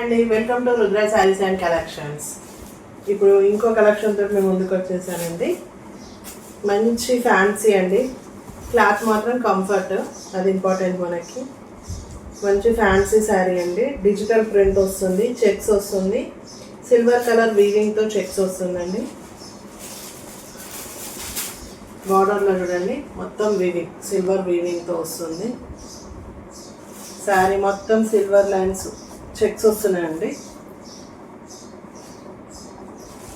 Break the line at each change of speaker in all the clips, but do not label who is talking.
అండి, welcome to Rudra saris and collections. ఇప్పుడు ఇంకో కలెక్షన్ తోటి మేము ముందుకు వచ్చేసానండి. మంచి ఫ్యాన్సీ అండి, క్లాత్ మాత్రం కంఫర్ట్, అది ఇంపార్టెంట్ మనకి. మంచి ఫ్యాన్సీ శారీ అండి, డిజిటల్ ప్రింట్ వస్తుంది, చెక్స్ వస్తుంది, సిల్వర్ కలర్ వీవింగ్తో చెక్స్ వస్తుందండి. బార్డర్లో చూడండి మొత్తం వీవింగ్, సిల్వర్ వీవింగ్తో వస్తుంది. శారీ మొత్తం సిల్వర్ లైన్స్ చెక్స్ వస్తున్నాయండి.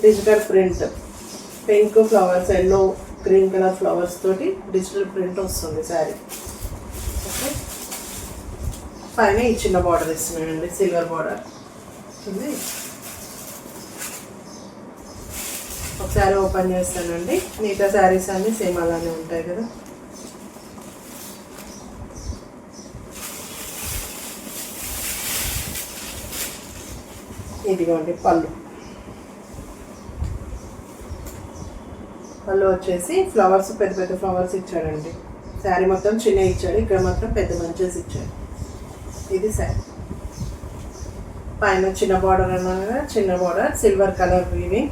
Digital print, pink flowers, yellow green colour flowers తోటి డిజిటల్ ప్రింట్ వస్తుంది శారీ. ఓకే, పైన ఈ చిన్న బార్డర్ ఇస్తున్నాయండి, సిల్వర్ బార్డర్. ఒకసారి ఓపెన్ చేస్తానండి. మిగతా శారీస్ అన్నీ సేమ్ అలానే ఉంటాయి కదా. ఇదిగోండి పళ్ళు. పళ్ళు వచ్చేసి ఫ్లవర్స్, పెద్ద పెద్ద ఫ్లవర్స్ ఇచ్చాడండి. శారీ మొత్తం చిన్న ఇచ్చాడు, ఇక్కడ మాత్రం పెద్ద మంచెస్ ఇచ్చాడు. ఇది శారీ. పైన చిన్న బార్డర్ అన్నాగా, చిన్న border, silver colour weaving,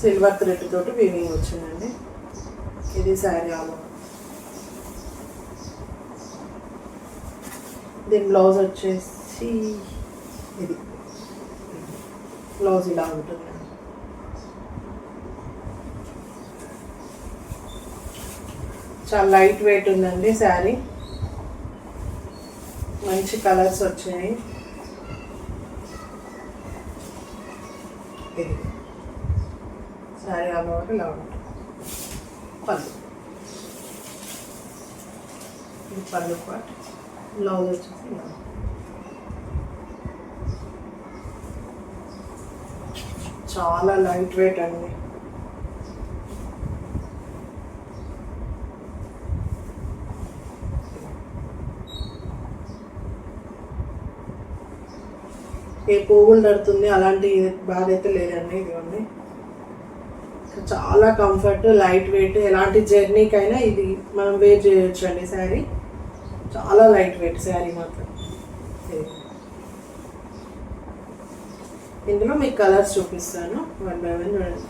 silver thread తోటి వీవింగ్ వచ్చిందండి. ఇది శారీ ఆల్ ఓవర్. దీని బ్లౌజ్ వచ్చేసి ఇది బ్లౌజ్ ఇలా ఉంటుంది. చాలా లైట్ వెయిట్ ఉందండి శారీ. మంచి కలర్స్ వచ్చాయి. ఇది శారీ ఆల్ ఓవర్ ఇలా ఉంటుంది. పళ్ళు, ఇది పళ్ళు పార్ట్. బ్లౌజ్ వచ్చేసి ఇలా. చాలా లైట్ వెయిట్ అండి. ఏ పువ్వులు నడుతుంది అలాంటి బాధ అయితే లేదండి. ఇదిగోండి, చాలా కంఫర్ట్, లైట్ వెయిట్, ఎలాంటి జర్నీకైనా ఇది మనం వేర్ చేయొచ్చు అండి. శారీ చాలా లైట్ వెయిట్ శారీ మాత్రం. ఇందులో మీకు కలర్స్ చూపిస్తాను వన్ బై వన్. చూడండి,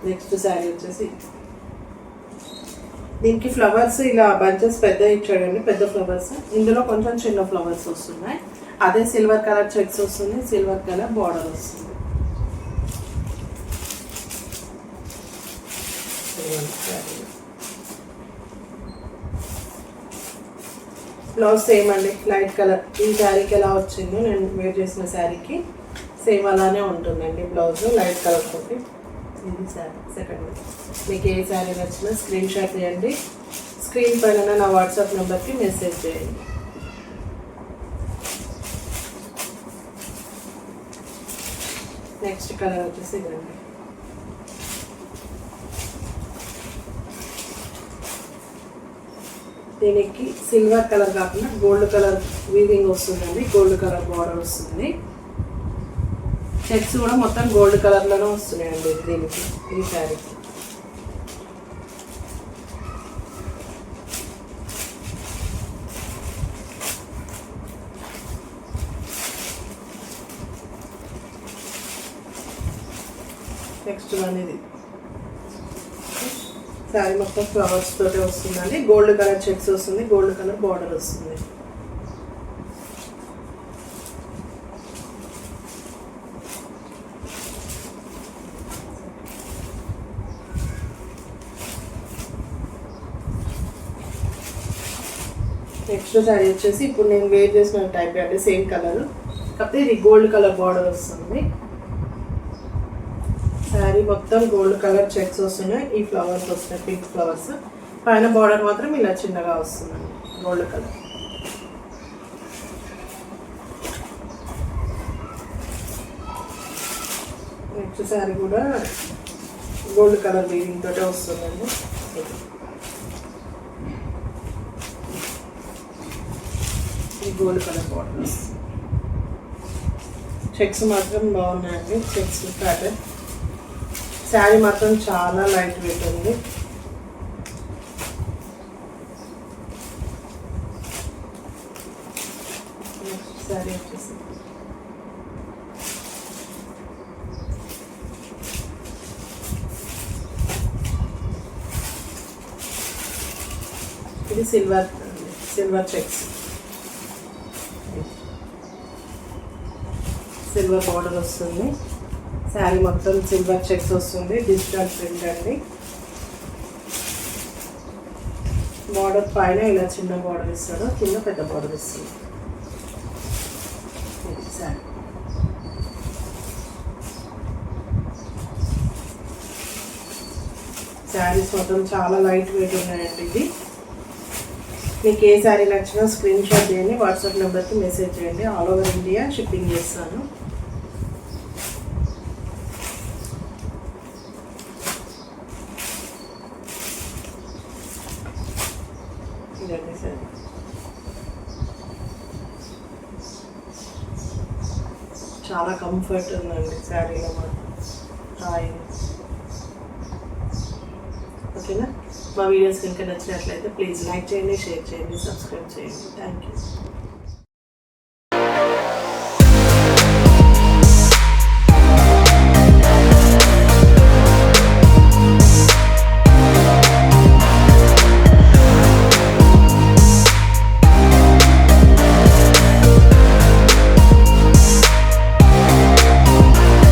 నెక్స్ట్ శారీ వచ్చేసి దీనికి ఫ్లవర్స్ ఇలా బంచెస్ పెద్ద ఇచ్చాడండి, పెద్ద ఫ్లవర్స్. ఇందులో కొంచెం చిన్న ఫ్లవర్స్ వస్తున్నాయి. అదే సిల్వర్ కలర్ చెక్స్ వస్తుంది, సిల్వర్ కలర్ బార్డర్ వస్తుంది. బ్లౌజ్ సేమ్ అండి, లైట్ కలర్. ఈ శారీకి ఎలా వచ్చిందో నేను వేర్ చేసిన శారీకి సేమ్ అలానే ఉంటుందండి బ్లౌజ్, లైట్ కలర్ తోటి. ఇది శారీ సెకండ్. మీకు ఏ శారీ నచ్చినా స్క్రీన్ షాట్ చేయండి, స్క్రీన్ పైన నా వాట్సాప్ నెంబర్కి మెసేజ్ చేయండి. నెక్స్ట్ కలర్ వచ్చేసి ఇదండి. దీనికి సిల్వర్ కలర్ కాకుండా గోల్డ్ కలర్ వీవింగ్ వస్తుందండి, గోల్డ్ కలర్ బార్డర్ వస్తుంది. చెక్స్ కూడా మొత్తం గోల్డ్ కలర్లోనే వస్తున్నాయండి దీనికి, ఈ శారీకి. నెక్స్ట్ అనేది శారీ మొత్తం ఫ్లవర్స్ తోటే వస్తుందండి. గోల్డ్ కలర్ చెక్స్ వస్తుంది, గోల్డ్ కలర్ బార్డర్ వస్తుంది. నెక్స్ట్ శారీ వచ్చేసి ఇప్పుడు నేను వేర్ చేసిన టైప్ అంటే సేమ్ కలర్, కాకపోతే ఇది గోల్డ్ కలర్ బార్డర్ వస్తుంది. శారీ మొత్తం గోల్డ్ కలర్ చెక్స్ వస్తున్నాయి, ఈ ఫ్లవర్స్ వస్తున్నాయి, పింక్ ఫ్లవర్స్. పైన బార్డర్ మాత్రం ఇలా చిన్నగా వస్తుందండి, గోల్డ్ కలర్. నెక్స్ట్ శారీ కూడా గోల్డ్ కలర్ వీవింగ్ తోటే వస్తుందండి. ఈ గోల్డ్ కలర్ బార్డర్స్, చెక్స్ మాత్రం బాగున్నాయండి. చెక్స్ ప్యాటర్న్ శారీ మాత్రం చాలా లైట్ వెయిట్ ఉంది. శారీ వచ్చేసి ఇది సిల్వర్ చెక్స్, సిల్వర్ బార్డర్ వస్తుంది. శారీ మొత్తం సిల్వర్ చెక్స్ వస్తుంది. డిజిటల్ ప్రింట్ అండి. బార్డర్ పైన ఇలా చిన్న బార్డర్ ఇస్తాడు, కింద పెద్ద బార్డర్ ఇస్తుంది. శారీ శారీస్ మొత్తం చాలా లైట్ వెయిట్ ఉన్నాయండి. ఇది మీకు ఏ శారీ నచ్చినా స్క్రీన్ షాట్ చేయండి, వాట్సాప్ నెంబర్కి మెసేజ్ చేయండి. ఆల్ ఓవర్ ఇండియా షిప్పింగ్ చేస్తాను. ఇదండి సార్, చాలా కంఫర్ట్ ఉందండి శారీలో మాత్రం. హాయ్, ఓకేనా? మా వీడియోస్ కనుక నచ్చినట్లయితే ప్లీజ్ లైక్ చేయండి, షేర్ చేయండి, సబ్స్క్రైబ్ చేయండి. Thank you.